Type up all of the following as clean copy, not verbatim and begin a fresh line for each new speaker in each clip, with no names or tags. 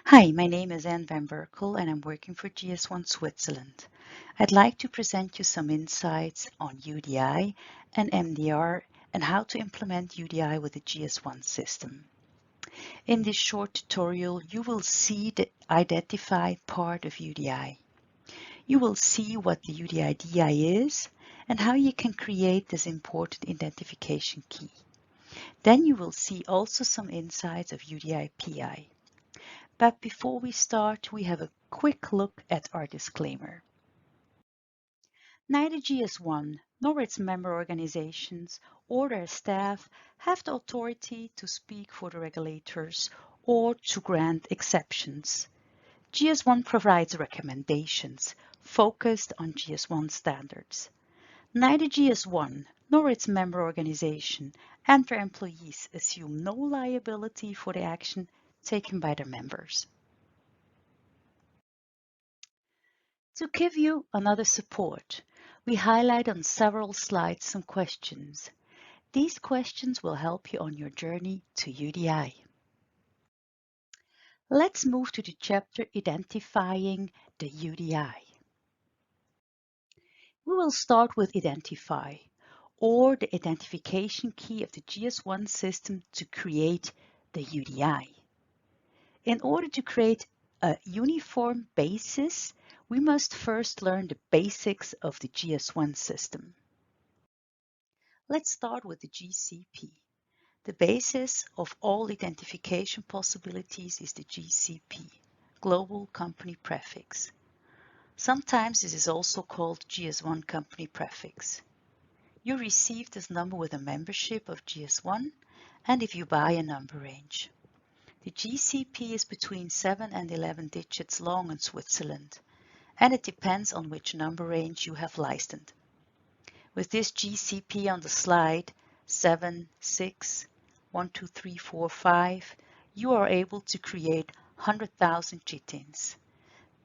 Hi, my name is Anne van Berkel and I'm working for GS1 Switzerland. I'd like to present you some insights on UDI and MDR and how to implement UDI with the GS1 system. In this short tutorial, you will see the identify part of UDI. You will see what the UDI-DI is and how you can create this important identification key. Then you will see also some insights of UDI-PI. But before we start, we have a quick look at our disclaimer. Neither GS1 nor its member organizations or their staff have the authority to speak for the regulators or to grant exceptions. GS1 provides recommendations focused on GS1 standards. Neither GS1 nor its member organization and their employees assume no liability for the action taken by their members. To give you another support, we highlight on several slides some questions. These questions will help you on your journey to UDI. Let's move to the chapter identifying the UDI. We will start with identify, or the identification key of the GS1 system to create the UDI. In order to create a uniform basis, we must first learn the basics of the GS1 system. Let's start with the GCP. The basis of all identification possibilities is the GCP, Global Company Prefix. Sometimes this is also called GS1 Company Prefix. You receive this number with a membership of GS1 and if you buy a number range. The GCP is between 7 and 11 digits long in Switzerland, and it depends on which number range you have licensed. With this GCP on the slide, 7, 6, 1, 2, 3, 4, 5, you are able to create 100,000 GTINs.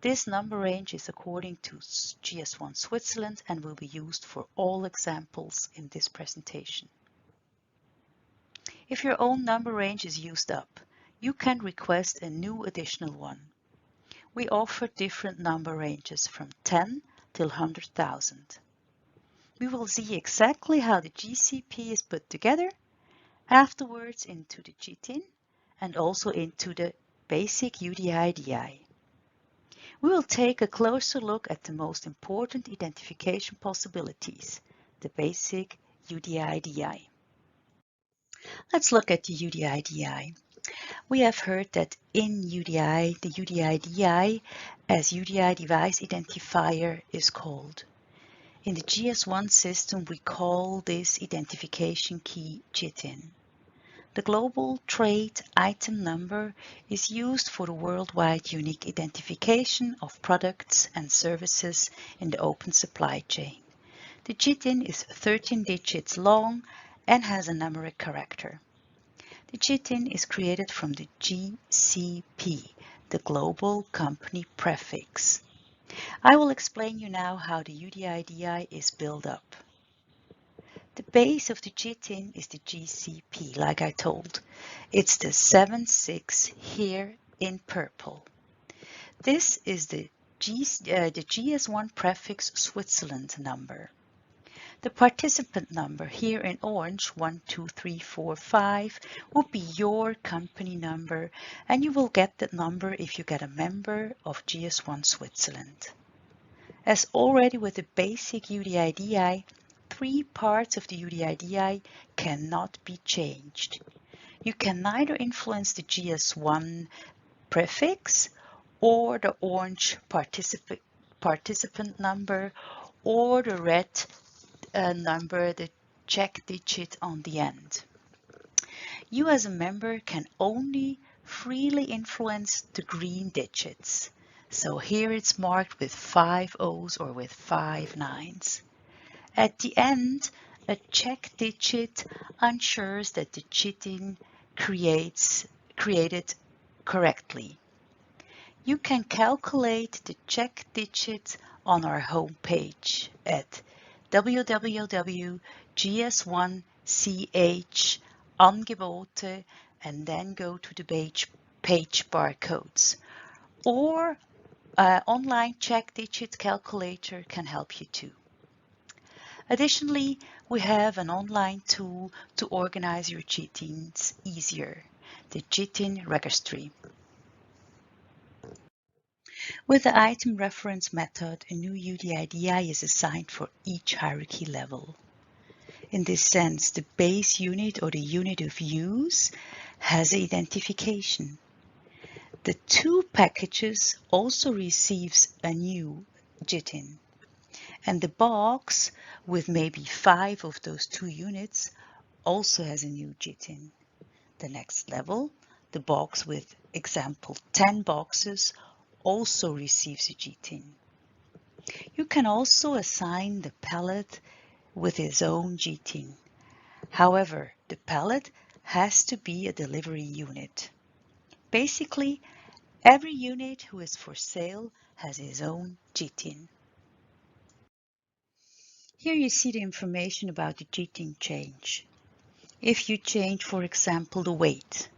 This number range is according to GS1 Switzerland and will be used for all examples in this presentation. If your own number range is used up, you can request a new additional one. We offer different number ranges from 10 till 100,000. We will see exactly how the GCP is put together, afterwards into the GTIN and also into the basic UDI-DI. We will take a closer look at the most important identification possibilities, the basic UDI-DI. Let's look at the UDI-DI. We have heard that in UDI, the UDI-DI as UDI-Device Identifier is called. In the GS1 system, we call this identification key GTIN. The global trade item number is used for the worldwide unique identification of products and services in the open supply chain. The GTIN is 13 digits long and has a numeric character. The GTIN is created from the GCP, the Global Company Prefix. I will explain you now how the UDI-DI is built up. The base of the GTIN is the GCP, like I told. It's the 76 here in purple. This is the GS1 Prefix Switzerland number. The participant number here in orange, 1, 2, 3, 4, 5, will be your company number, and you will get that number if you get a member of GS1 Switzerland. As already with the basic UDI-DI, 3 parts of the UDI-DI cannot be changed. You can neither influence the GS1 prefix or the orange participant number or the red number, the check digit on the end. You as a member can only freely influence the green digits. So here it's marked with 5 O's or with 5 9's. At the end, a check digit ensures that the GTIN created correctly. You can calculate the check digits on our homepage at www.gs1ch Angebote and then go to the page barcodes. or an online check digit calculator can help you too. Additionally, we have an online tool to organize your GTINs easier, the GTIN registry. With the item reference method, a new UDI-DI is assigned for each hierarchy level. In this sense, the base unit or the unit of use has identification. The two packages also receives a new GTIN, and the box with maybe 5 of those 2 units also has a new GTIN. The next level, the box with example 10 boxes, also receives a GTIN. You can also assign the pallet with its own GTIN. However, the pallet has to be a delivery unit. Basically, every unit who is for sale has its own GTIN. Here you see the information about the GTIN change. If you change, for example, the weight,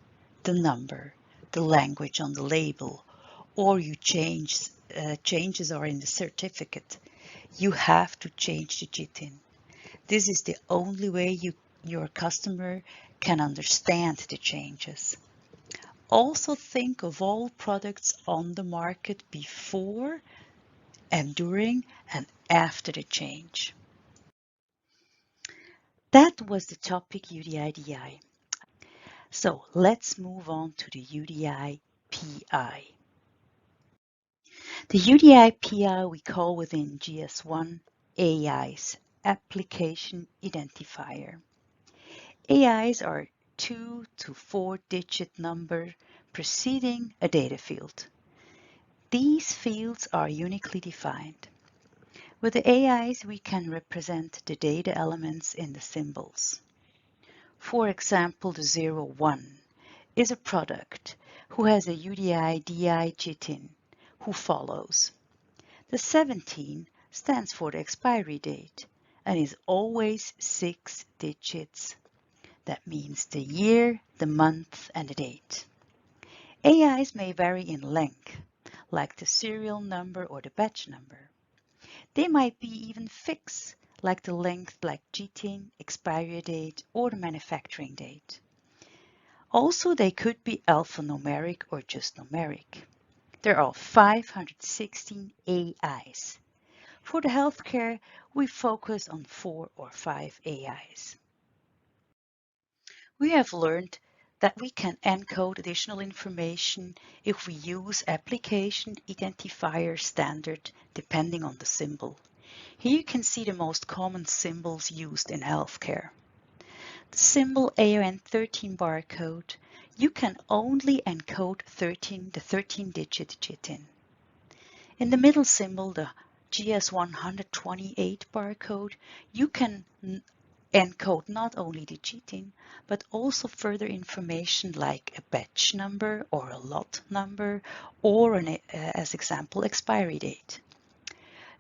the number, the language on the label, or you changes are in the certificate, you have to change the GTIN. This is the only way your customer can understand the changes. Also think of all products on the market before and during and after the change. That was the topic UDI-DI. So let's move on to the UDI-PI. The UDI-PI we call within GS1 AIs, Application Identifier. AIs are 2 to 4 digit number preceding a data field. These fields are uniquely defined. With the AIs, we can represent the data elements in the symbols. For example, the 01 is a product who has a UDI-DI GTIN who follows. The 17 stands for the expiry date and is always 6 digits. That means the year, the month, and the date. AIs may vary in length, like the serial number or the batch number. They might be even fixed, like the length like GTIN, expiry date, or the manufacturing date. Also, they could be alphanumeric or just numeric. There are 516 AIs. For the healthcare, we focus on 4 or 5 AIs. We have learned that we can encode additional information if we use Application Identifier Standard depending on the symbol. Here you can see the most common symbols used in healthcare. The symbol AON13 barcode, you can only encode the 13-digit GTIN. In the middle symbol, the GS1 128 barcode, you can encode not only the GTIN, but also further information like a batch number or a lot number, or as example, expiry date.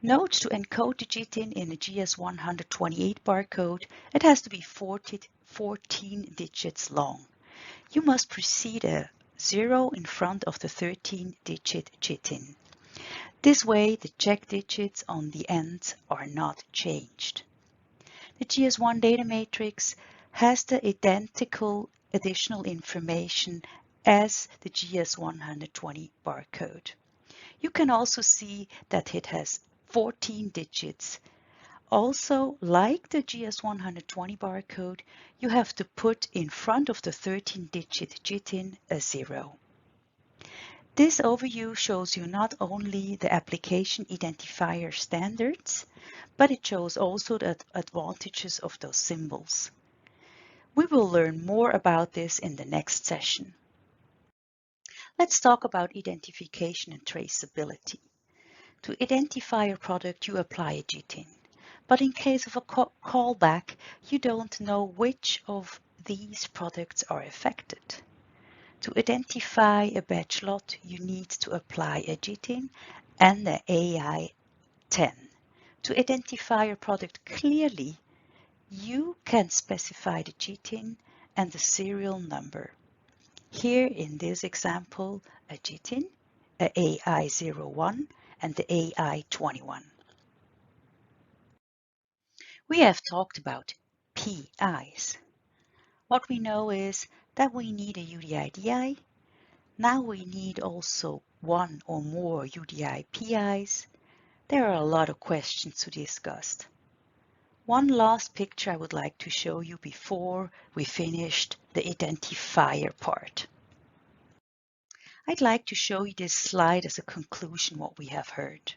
Note to encode the GTIN in the GS1 128 barcode, it has to be 14 digits long. You must precede a 0 in front of the 13-digit GTIN. This way, the check digits on the ends are not changed. The GS1 data matrix has the identical additional information as the GS1 120 barcode. You can also see that it has 14 digits. Also, like the GS1 120 barcode, you have to put in front of the 13-digit GTIN a 0. This overview shows you not only the application identifier standards, but it shows also the advantages of those symbols. We will learn more about this in the next session. Let's talk about identification and traceability. To identify a product, you apply a GTIN, but in case of a callback, you don't know which of these products are affected. To identify a batch lot, you need to apply a GTIN and the AI10. To identify a product clearly, you can specify the GTIN and the serial number. Here in this example, a GTIN a AI01 and the AI21. We have talked about PIs. What we know is that we need a UDI-DI. Now we need also one or more UDI-PIs. There are a lot of questions to discuss. One last picture I would like to show you before we finished the identifier part. I'd like to show you this slide as a conclusion what we have heard.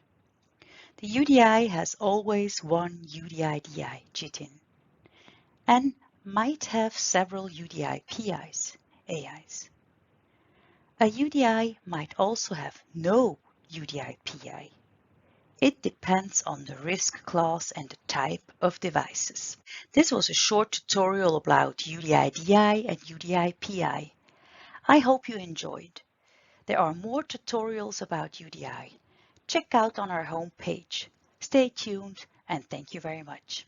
The UDI has always one UDI-DI GTIN and might have several UDI-PIs, AIs. A UDI might also have no UDI-PI. It depends on the risk class and the type of devices. This was a short tutorial about UDI-DI and UDI-PI. I hope you enjoyed. There are more tutorials about UDI. Check out on our homepage. Stay tuned and thank you very much.